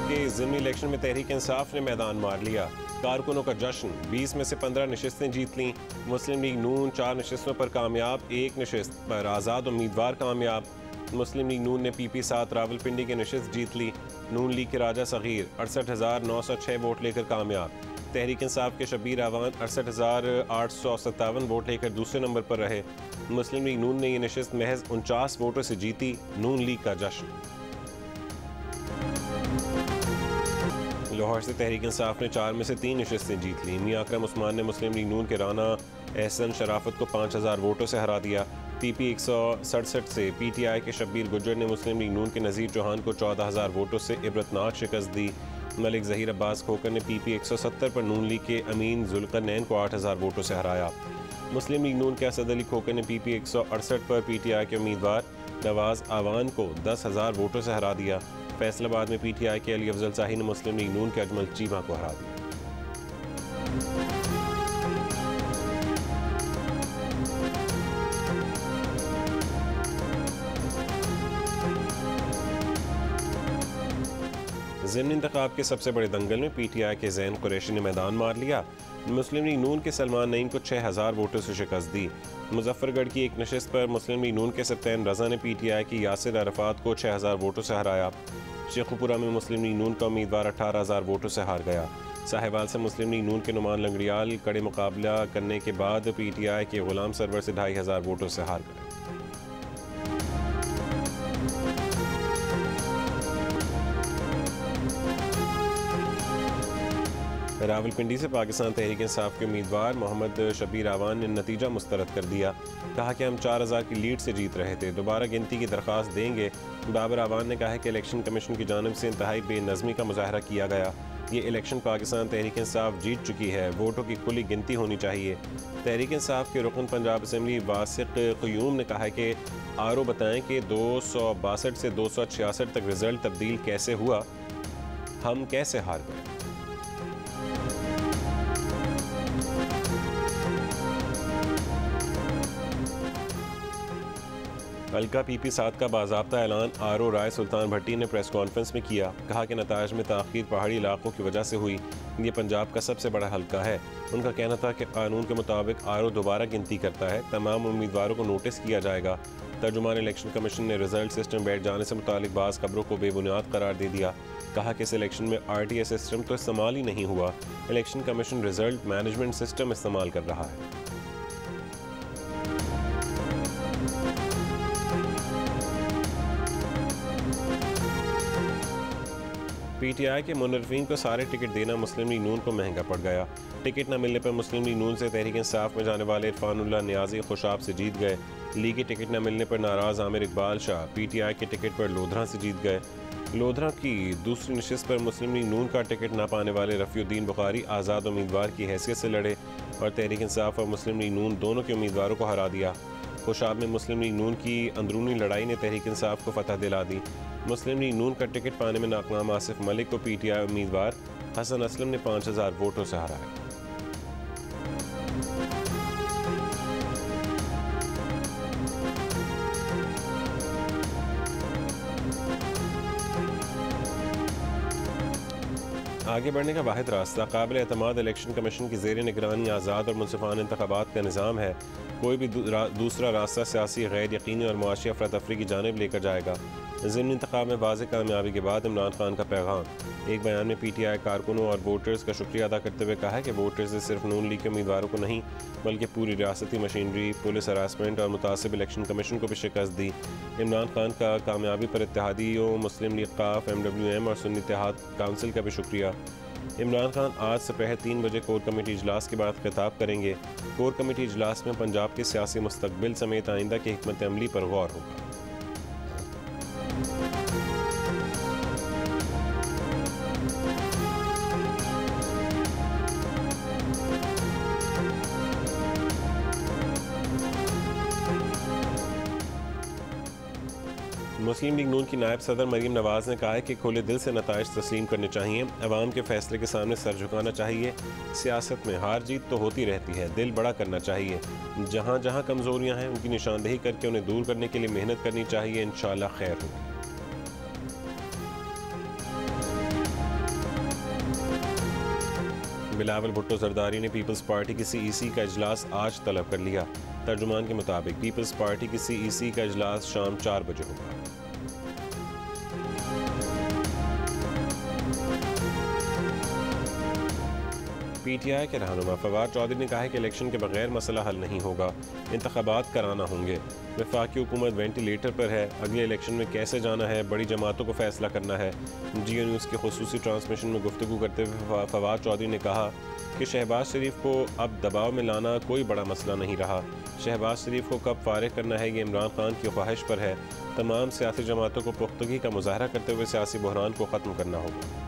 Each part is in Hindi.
के ज़िमनी इलेक्शन में तहरीक इंसाफ ने मैदान मार लिया। कारकुनों का जश्न, 20 में से 15 नशिस्तें जीत लीं। मुस्लिम लीग नून 4 नशिस्तों पर कामयाब, 1 नशिस्त पर आज़ाद उम्मीदवार कामयाब। मुस्लिम लीग नून ने PP 7 रावलपिंडी की नशिस्त जीत ली। नून लीग के राजा सगीर 68,906 वोट लेकर कामयाब। तहरीक इंसाफ के शबीर आवान 68,857 वोट लेकर दूसरे नंबर पर रहे। मुस्लिम लीग नून ने ये नशिस्त महज 49 वोटों से जीती। नून लीग का जश्न। लाहौर से तहरीक इंसाफ ने 4 में से 3 नशिस्तें जीत लीं। मियां अकरम उस्मान ने मुस्लिम लीग नून के राना एहसन शराफत को 5,000 वोटों से हरा दिया। PP 167 से PTI के शब्बीर गुज्जर ने मुस्लिम लीग नून के नज़ीर चौहान को 14,000 वोटों से इबरतनाक शिकस्त दी। मलिक ज़हीर अब्बास खोकर ने PP 170 पर नून लीग के अमीन जुल्करनैन को 8,000 वोटों से हराया। मुस्लिम लीग नून के असद अली खोकर ने PP 168 पर PTI के उम्मीदवार नवाज आवान को 10,000 वोटों से हरा दिया। फैसलाबाद में PTI के अली अफजल शाही ने मुस्लिम लीग नून के अजमल चीमा को हरा दिया। ज़िमनी इंतखाब के सबसे बड़े दंगल में PTI के ज़ैन कुरैशी ने मैदान मार लिया। मुस्लिम लीग नून के सलमान नईम को 6,000 वोटों से शिकस्त दी। मुजफ्फरगढ़ की एक नशिस्त पर मुस्लिम लीग नून के सत्तैन रजा ने PTI की यासिर अरफात को 6,000 वोटों से हराया। शेखुपुरा में मुस्लिम लीग नून का उम्मीदवार 18,000 वोटों से हार गया। साहिवाल से मुस्लिम लीग नून के नुमान लंगड़ियाल कड़े मुकाबला करने के बाद PTI के गुलाम सरवर से 2,500 वोटों से हार गए। रावलपिंडी से पाकिस्तान तहरीक इंसाफ के उम्मीदवार मोहम्मद शबीर आवान ने नतीजा मुस्तरद कर दिया। कहा कि हम 4,000 की लीड से जीत रहे थे, दोबारा गिनती की दरख्वास्त देंगे। बाबर आवान ने कहा है कि इलेक्शन कमीशन की जानिब से इंतहाई बेनज़मी का मुजाहरा किया गया। ये इलेक्शन पाकिस्तान तहरीक इंसाफ जीत चुकी है, वोटों की खुली गिनती होनी चाहिए। तहरीक इंसाफ के रुकन पंजाब असम्बली वासिक क़यूम ने कहा है कि RO बताएं कि 262 से 266 तक रिजल्ट तब्दील कैसे हुआ, हम कैसे हार गए। हल्का PP 7 का बाज़ाब्ता ऐलान RO राय सुल्तान भट्टी ने प्रेस कॉन्फ्रेंस में किया। कहा कि नताइज में ताख़ीर पहाड़ी इलाकों की वजह से हुई। ये पंजाब का सबसे बड़ा हल्का है। उनका कहना था कि कानून के मुताबिक RO दोबारा गिनती करता है, तमाम उम्मीदवारों को नोटिस किया जाएगा। तर्जुमान इलेक्शन कमीशन ने रिजल्ट सिस्टम बैठ जाने से मुतालिक बाज़ खबरों को बेबुनियाद करार दे दिया। कहा कि इस इलेक्शन में RTA सिस्टम तो इस्तेमाल ही नहीं हुआ। Election commission result management system इस्तेमाल कर रहा है। PTI के मुनर्फिन को सारे टिकट देना मुस्लिम लीग नून को महंगा पड़ गया। टिकट न मिलने पर मुस्लिम लीग नून से तहरीक इंसाफ में जाने वाले इरफानुल्लाह नियाजी खुशाब से जीत गए। लीगी टिकट न मिलने पर नाराज आमिर इकबाल शाह PTI के टिकट पर लोधरा से जीत गए। लोधरा की दूसरी नशिस्त पर मुस्लिम लीग नून का टिकट न पाने वाले रफ़ीउद्दीन बुखारी आज़ाद उम्मीदवार की हैसियत से लड़े और तहरीक इंसाफ और मुस्लिम लीग नून दोनों के उम्मीदवारों को हरा दिया। खुशाब में मुस्लिम लीग नून की अंदरूनी लड़ाई ने तहरीक इंसाफ को फतह दिला दी। मुस्लिम लीग नून का टिकट पाने में नाकाम आसिफ मलिक को PTI उम्मीदवार हसन असलम ने 5,000 वोटों से हराया। आगे बढ़ने का वाहिद रास्ता काबिल एतमाद इलेक्शन कमीशन की ज़ेर निगरानी आज़ाद और मुनसिफाना इंतखाबात का निज़ाम है। कोई भी दूसरा रास्ता सियासी गैर यकीनी और मुआशी अफरा तफरी की जानिब लेकर जाएगा। ज़िमनी इंतखाब में वाज़ेह कामयाबी के बाद इमरान खान का पैगाम। एक बयान में PTI कारकुनों और वोटर्स का शुक्रिया अदा करते हुए कहा है कि वोटर्स ने सिर्फ नून लीग के उम्मीदवारों को नहीं बल्कि पूरी रियासती मशीनरी, पुलिस हरासमेंट और मुतासिब इलेक्शन कमीशन को भी शिकस्त दी। इमरान खान का कामयाबी पर इत्तेहादियों, मुस्लिम लीग काफ, MWM और सुन्नी इत्तेहाद काउंसिल का भी शुक्रिया। इमरान खान आज दोपहर 3 बजे कोर कमेटी इजलास के बाद खिताब करेंगे। कोर कमेटी इजलास में पंजाब के सियासी मुस्तकबिल समेत आइंदा की हिकमत अमली पर गौर होगा। मुस्लिम लीग नून की नायब सदर मरीम नवाज़ ने कहा है कि खुले दिल से नताइज तस्लीम करने चाहिए, अवाम के फैसले के सामने सर झुकाना चाहिए। सियासत में हार जीत तो होती रहती है, दिल बड़ा करना चाहिए। जहाँ जहाँ कमज़ोरियाँ हैं उनकी निशानदेही करके उन्हें दूर करने के लिए मेहनत करनी चाहिए। इंशाअल्लाह खैर होगी। बिलावल भुट्टो जरदारी ने पीपल्स पार्टी की CEC का इजलास आज तलब कर लिया। तर्जुमान के मुताबिक पीपल्स पार्टी की CEC का इजलास शाम 4 बजे होगा। PTI के रहनुमा फवाद चौधरी ने कहा है कि इलेक्शन के बगैर मसला हल नहीं होगा, इंतखाबात कराना होंगे। वफाकी हुकूमत वेंटिलेटर पर है, अगले इलेक्शन में कैसे जाना है बड़ी जमातों को फैसला करना है। जियो न्यूज़ के खुसूसी ट्रांसमिशन में गुफ्तगू करते हुए फवाद चौधरी ने कहा कि शहबाज शरीफ को अब दबाव में लाना कोई बड़ा मसला नहीं रहा। शहबाज शरीफ को कब फारिग करना है ये इमरान खान की ख्वाहिश पर है। तमाम सियासी जमातों को पुख्तगी का मुजाहरा करते हुए सियासी बहरान को ख़त्म करना होगा।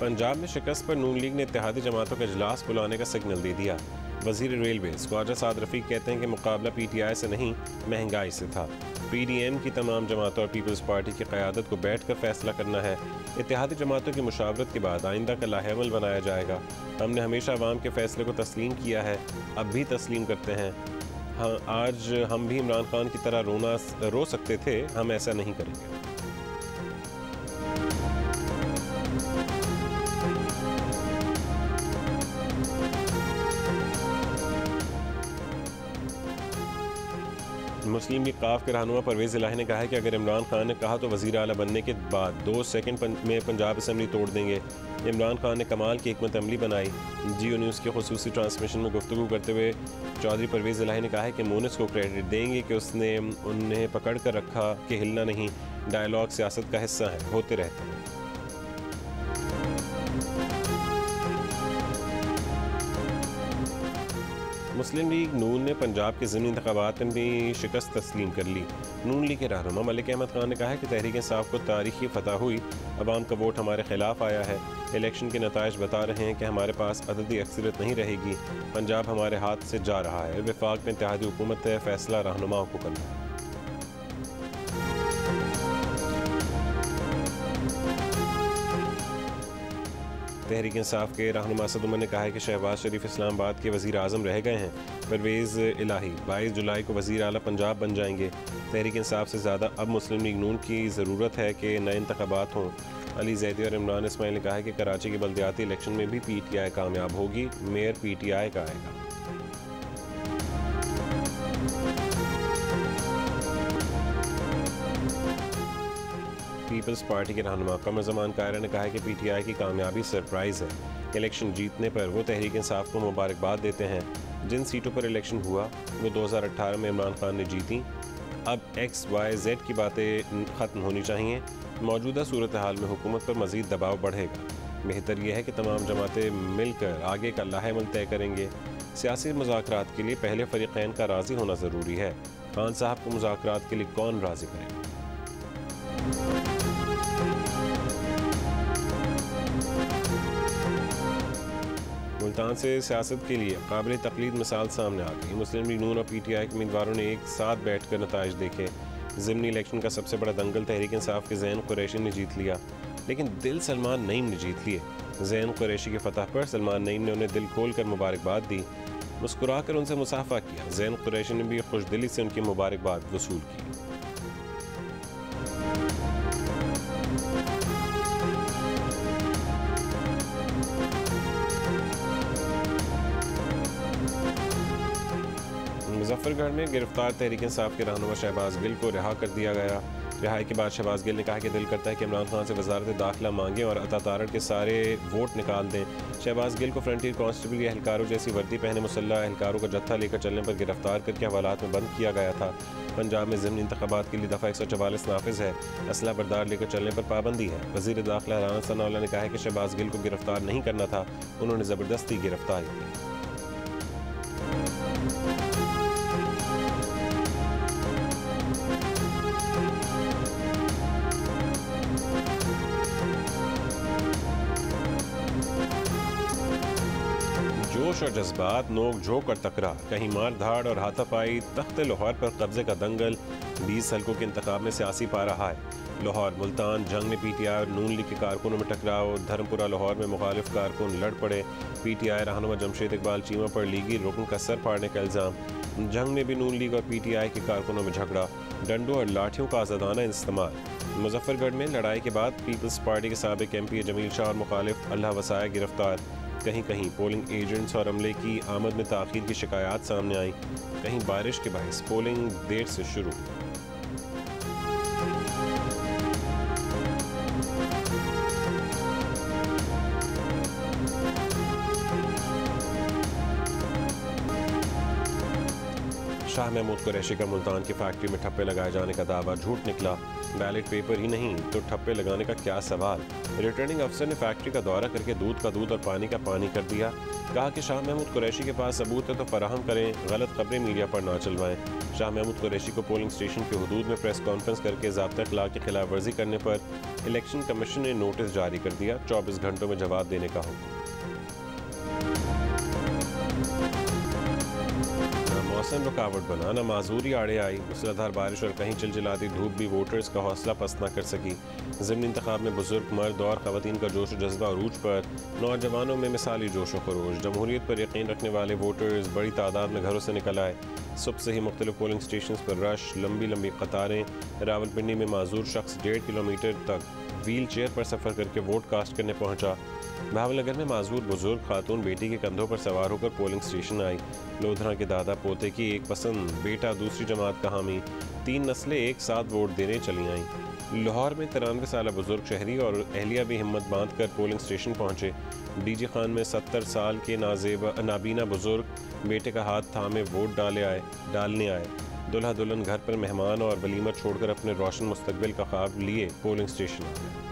पंजाब में शिकस्त पर नून लीग ने इत्तेहादी जमातों का इजलास बुलाने का सिग्नल दे दिया। वज़ीर रेलवे ख्वाजा साद रफ़ीक कहते हैं कि मुकाबला PTI से नहीं महंगाई से था। PDM की तमाम जमातों और पीपल्स पार्टी की क़यादत को बैठ कर फैसला करना है। इत्तेहादी जमातों की मुशावरत के बाद आइंदा का लाहेमल बनाया जाएगा। हमने हमेशा अवाम के फैसले को तस्लीम किया है, अब भी तस्लीम करते हैं। हाँ, आज हम भी इमरान खान की तरह रो सकते थे, हम ऐसा नहीं करेंगे। मुस्लिम लीग काफ के रहनुमा परवेज़ इलाही ने कहा है कि अगर इमरान खान ने कहा तो वज़ीर आला बनने के बाद 2 सेकंड में पंजाब असम्बली तोड़ देंगे। इमरान खान ने कमाल की हिकमत अमली बनाई। जियो न्यूज़ के खुसूसी ट्रांसमिशन में गुफ्तगू करते हुए चौधरी परवेज़ इलाही ने कहा है कि मोनिस को क्रेडिट देंगे कि उसने उन्हें पकड़ कर रखा कि हिलना नहीं। डायलॉग सियासत का हिस्सा है, होते रहते हैं। मुस्लिम लीग नून ने पंजाब के ज़िमनी इंतखाबात में भी शिकस्त तस्लीम कर ली। नून लीग के रहनुमा मलिक अहमद खान ने कहा है कि तहरीक इंसाफ को तारीखी फतह हुई, अवाम का वोट हमारे खिलाफ आया है। इलेक्शन के नताइज बता रहे हैं कि हमारे पास अददी अक्सरियत नहीं रहेगी, पंजाब हमारे हाथ से जा रहा है। वफाक में इत्तेहादी हुकूमत है, फैसला रहनुमाओं को करना है। तहरीक इंसाफ के रहनुमा असद उमर ने कहा है कि शहबाज शरीफ इस्लामाबाद के वज़ीर आज़म रह गए हैं। परवेज़ इलाही 22 जुलाई को वज़ीर आला पंजाब बन जाएंगे। तहरीक इंसाफ से ज़्यादा अब मुस्लिम लीग नून की ज़रूरत है कि नए इंतखाबात हों। अली जैदी और इमरान इस्माइल ने कहा है कि कराची के बल्दियाती इलेक्शन में भी PTI कामयाब होगी, मेयर PTI का आएगा। पीपल्स पार्टी के रहनुमा कमर ज़मान कायरा ने कहा है कि PTI की कामयाबी सरप्राइज़ है। इलेक्शन जीतने पर वो तहरीक इंसाफ को मुबारकबाद देते हैं। जिन सीटों पर इलेक्शन हुआ वो 2018 में इमरान खान ने जीती। अब XYZ की बातें ख़त्म होनी चाहिए। मौजूदा सूरत हाल में हुकूमत पर मज़ीद दबाव बढ़ेगा। बेहतर यह है कि तमाम जमातें मिलकर आगे का लाहेमल तय करेंगे। सियासी मुज़ाकरात के लिए पहले फ़रीक़ैन का राज़ी होना ज़रूरी है। खान साहब को मुज़ाकरात के लिए कौन राज़ी करेगा? मुल्तान से सियासत के लिए काबिल तकलीद मिसाल सामने आ गई। मुस्लिम लीग नून और PTI के उम्मीदवारों ने एक साथ बैठकर नताइज देखे। ज़िमनी इलेक्शन का सबसे बड़ा दंगल तहरीक इंसाफ के ज़ैन कुरैशी ने जीत लिया, लेकिन दिल सलमान नईम ने जीत लिए। ज़ैन कुरैशी की फतह पर सलमान नईम ने उन्हें दिल खोल कर मुबारकबाद दी, मुस्कुरा कर उनसे मुसाफा किया। ज़ैन कुरैशी ने भी खुशदिली से उनकी मुबारकबाद वसूल की। मुजफ्फरगढ़ में गिरफ्तार तहरीक इंसाफ के रहनुमा शहबाज गिल को रिहा कर दिया गया। रिहाई के बाद शहबाज गिल ने कहा कि दिल करता है कि इमरान खान से वजारत दाखिला मांगें और अता तारड़ के सारे वोट निकाल दें। शहबाज गिल को फ्रंटियर कांस्टेबल या एहलकारों जैसी वर्दी पहने मुसल्लह एहलकारों का जत्था लेकर चलने पर गिरफ्तार करके हवालात में बंद किया गया था। पंजाब में ज़िमनी इंतखाबात के लिए दफ़ा 144 नाफिज है। असला बरदार लेकर चलने पर पाबंदी है। वज़ीर दाखिला राना सनाउल्लाह ने कहा है कि शहबाज गिल को गिरफ्तार नहीं करना था, उन्होंने ज़बरदस्ती गिरफ्तारी की। जोश और जज्बात, नोक झोंक और तकरार, कहीं मार धाड़ और हाथापाई, तख्त लाहौर पर कब्जे का दंगल 20 हल्कों के इंतखाब में सियासी पा रहा है। लाहौर मुल्तान जंग में PTI और नून लीग के कारकुनों में टकराव। धर्मपुरा लाहौर में मुखालिफ कारकुन लड़ पड़े। PTI रहनुमा जमशेद इकबाल चीमा पर लीगी रुकन का सर फाड़ने का इल्ज़ाम। जंग में भी नून लीग और PTI के कारकुनों में झगड़ा। डंडों और लाठियों का आज़ादाना इस्तेमाल। मुजफ्फरगढ़ में लड़ाई के बाद पीपल्स पार्टी के साबिक MP जमील शाह और मुखालिफ अल्लाह वसाया गिरफ्तार। कहीं कहीं पोलिंग एजेंट्स और अमले की आमद में ताख़ीर की शिकायत सामने आई। कहीं बारिश के बायस पोलिंग देर से शुरू। शाह महमूद कुरैशी का मुल्तान की फैक्ट्री में ठप्पे लगाए जाने का दावा झूठ निकला। बैलेट पेपर ही नहीं तो ठप्पे लगाने का क्या सवाल। रिटर्निंग अफसर ने फैक्ट्री का दौरा करके दूध का दूध और पानी का पानी कर दिया। कहा कि शाह महमूद कुरैशी के पास सबूत है तो फराहम करें, गलत खबरें मीडिया पर ना चलवाएं। शाह महमूद कुरैशी को पोलिंग स्टेशन के हदूद में प्रेस कॉन्फ्रेंस करके ज़ाब्ता अखलाक की खिलाफ वर्जी करने पर इलेक्शन कमीशन ने नोटिस जारी कर दिया। 24 घंटों में जवाब देने का हुक्म। मौसम रुकावट बना, न माजूरी आड़े आई। मूसलाधार बारिश और कहीं चिलचिलाती धूप भी वोटर्स का हौसला पस्त न कर सकी। ज़िमनी इंतखाब में बुजुर्ग, मर्द और ख़वातीन का जोश व जज्बा अरूज पर। नौजवानों में मिसाली जोश व खरोश। जमहूरियत पर यकीन रखने वाले वोटर्स बड़ी तादाद में घरों से निकल आए। सुबह से ही मुख्तलिफ पोलिंग स्टेशन पर रश, लंबी लंबी कतारें। रावलपिंडी में माजूर शख्स 1.5 किलोमीटर तक व्हील चेयर पर सफ़र करके वोट कास्ट करने पहुंचा। भावनगर में माजूर बुजुर्ग खातून बेटी के कंधों पर सवार होकर पोलिंग स्टेशन आई। लोधरा के दादा पोते की एक पसंद, बेटा दूसरी जमात का हामी। 3 नस्लें एक साथ वोट देने चली आईं। लाहौर में 93 साल बुजुर्ग शहरी और अहलिया भी हिम्मत बांध कर पोलिंग स्टेशन पहुंचे। DG खान में 70 साल के नाबीना बुजुर्ग बेटे का हाथ थामे वोट डालने आए। दुल्हा दुल्हन घर पर मेहमान और वलीमत छोड़कर अपने रोशन मुस्तकबिल का ख्वाब लिए पोलिंग स्टेशन आ गए।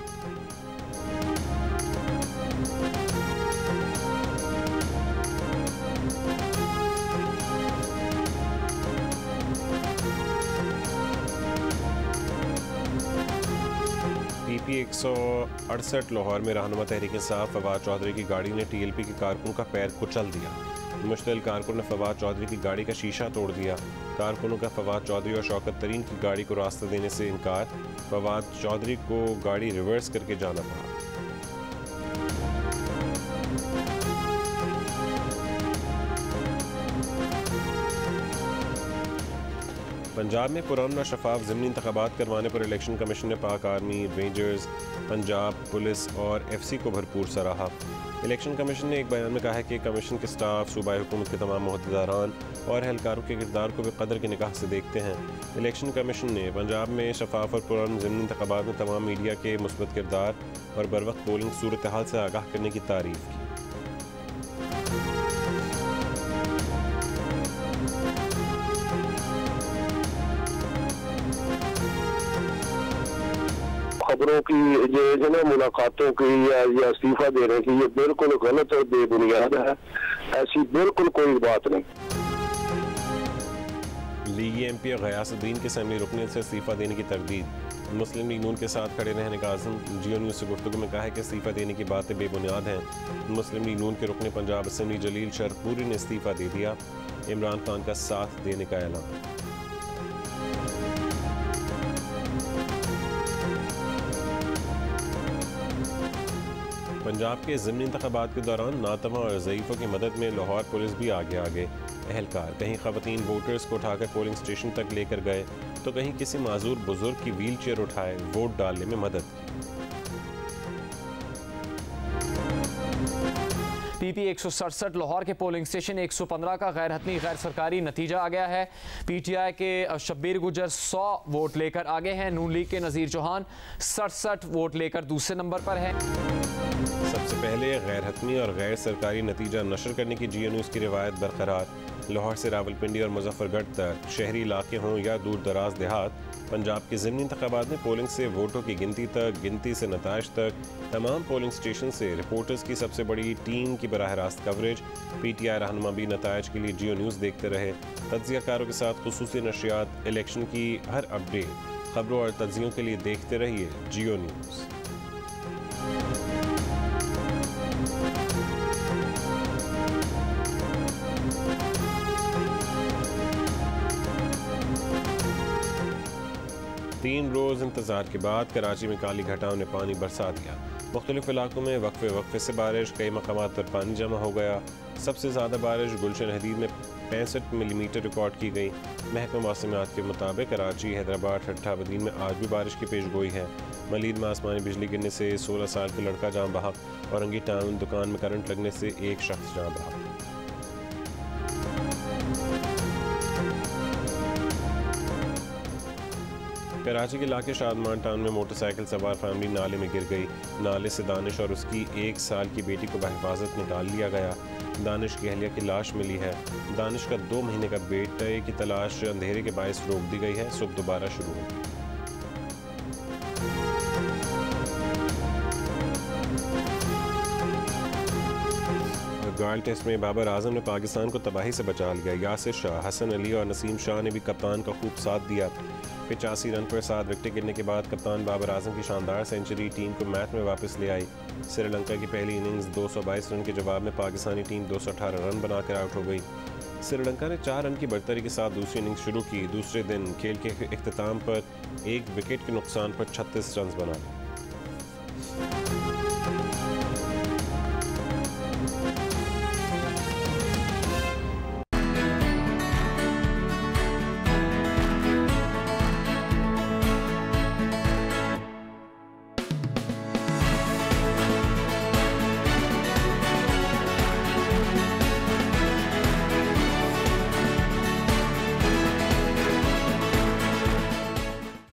PP 168 लाहौर में रहनुमा तहरीक इंसाफ फवाद चौधरी की गाड़ी ने TLP के कारकुन का पैर कुचल दिया। मुश्तिल कारकुन ने फवाद चौधरी की गाड़ी का शीशा तोड़ दिया। कारकुनों का फवाद चौधरी और शौकत तरीन की गाड़ी को रास्ता देने से इनकार। फवाद चौधरी को गाड़ी रिवर्स करके जाना पड़ा। पंजाब में पुरअमन और शफाफ ज़िमनी इंतखाबात करवाने पर इलेक्शन कमीशन ने पाक आर्मी, रेंजर्स, पंजाब पुलिस और FC को भरपूर सराहा। इलेक्शन कमीशन ने एक बयान में कहा है कि कमीशन के स्टाफ सूबाई हुकूमत के तमाम मोहद्देदारान और एहलकारों के किरदार को भी कदर की निगाह से देखते हैं। इलेक्शन कमीशन ने पंजाब में शफाफ और पुरअमन ज़िमनी इंतखाबात में तमाम मीडिया के मुस्बत किरदार और बरवक्त पोलिंग सूरत हाल से आगाह करने की तारीफ़ की। खबरों की जो ना मुलाकातों की या इस्तीफा देने की, ये बिल्कुल गलत और बेबुनियाद है। ऐसी बिल्कुल कोई बात नहीं। लीगी MP गयासुद्दीन के असेंबली रुकने से इस्तीफा देने की तरदीद। मुस्लिम लीग नून के साथ खड़े रहने का आज़म। जियो न्यूज़ से गुफ्तगू में कहा है कि इस्तीफा देने की बातें बेबुनियाद हैं। मुस्लिम लीग नून के रुकने पंजाब असेंबली जलील शरफपुरी ने इस्तीफा दे दिया। इमरान खान का साथ देने का ऐलान। पंजाब के ज़िमनी इंतखाबात के दौरान नातमा और ज़ईफ़ों की मदद में लाहौर पुलिस भी आगे एहलकार कहीं ख़वातीन वोटर्स को उठाकर पोलिंग स्टेशन तक लेकर गए तो कहीं किसी माजूर बुजुर्ग की व्हील चेयर उठाए वोट डालने में मदद की। PP 167 लाहौर के पोलिंग स्टेशन 115 का गैर हतमी गैर सरकारी नतीजा आ गया है। PTI के शब्बीर गुजर 100 वोट लेकर आगे हैं। नून लीग के नज़ीर चौहान 67 वोट लेकर दूसरे नंबर पर हैं। सबसे पहले गैर हतमी और गैर सरकारी नतीजा नशर करने की जियो न्यूज़ की रिवायत बरकरार। लाहौर से रावलपिंडी और मुजफ्फरगढ़ तक शहरी इलाके हों या दूर दराज देहात, पंजाब के ज़िमनी इंतखाबात में पोलिंग से वोटों की गिनती तक, गिनती से नताइज तक तमाम पोलिंग स्टेशन से रिपोर्टर्स की सबसे बड़ी टीम की बराह रास्त कवरेज। PTI रहनुमा भी नताइज के लिए जियो न्यूज़ देखते रहे। तज्ज़ियाकारों के साथ खुसूसी नशरियात, इलेक्शन की हर अपडेट, खबरों और तज्ज़ियों के लिए देखते रहिए जियो न्यूज़। 3 रोज़ इंतज़ार के बाद कराची में काली घटाओं ने पानी बरसा दिया। मुख्तलिफ इलाकों में वक्फे से बारिश, कई मकामात पर पानी जमा हो गया। सबसे ज़्यादा बारिश गुलशन हदीद में 65 मिलीमीटर रिकॉर्ड की गई। महकमा मौसमियात के मुताबिक कराची, हैदराबाद, ठट्ठा बदीन में आज भी बारिश की पेशगोई है। मलीद में आसमानी बिजली गिरने से 16 साल का लड़का जान बहक और रंगी टाउन दुकान में करंट लगने से एक शख्स जान बहक। कराची के इलाके शादमान टाउन में मोटरसाइकिल सवार फैमिली नाले में गिर गई। नाले से दानिश और उसकी 1 साल की बेटी को बहिफाजत निकाल लिया गया। दानिश की अहलिया की लाश मिली है। दानिश का 2 महीने का बेटे की तलाश अंधेरे के बायस रोक दी गई है। सुबह दोबारा शुरू होगी। गाल टेस्ट में बाबर आजम ने पाकिस्तान को तबाही से बचा लिया। यासिर शाह, हसन अली और नसीम शाह ने भी कप्तान का खूब साथ दिया। 85 रन पर 7 विकेट गिरने के बाद कप्तान बाबर आजम की शानदार सेंचुरी टीम को मैच में वापस ले आई। श्रीलंका की पहली इनिंग्स 222 रन के जवाब में पाकिस्तानी टीम 218 रन बनाकर आउट हो गई। श्रीलंका ने 4 रन की बढ़तरी के साथ दूसरी इनिंग्स शुरू की। दूसरे दिन खेल के इख्तिताम पर 1 विकेट के नुकसान पर 36 रन बना।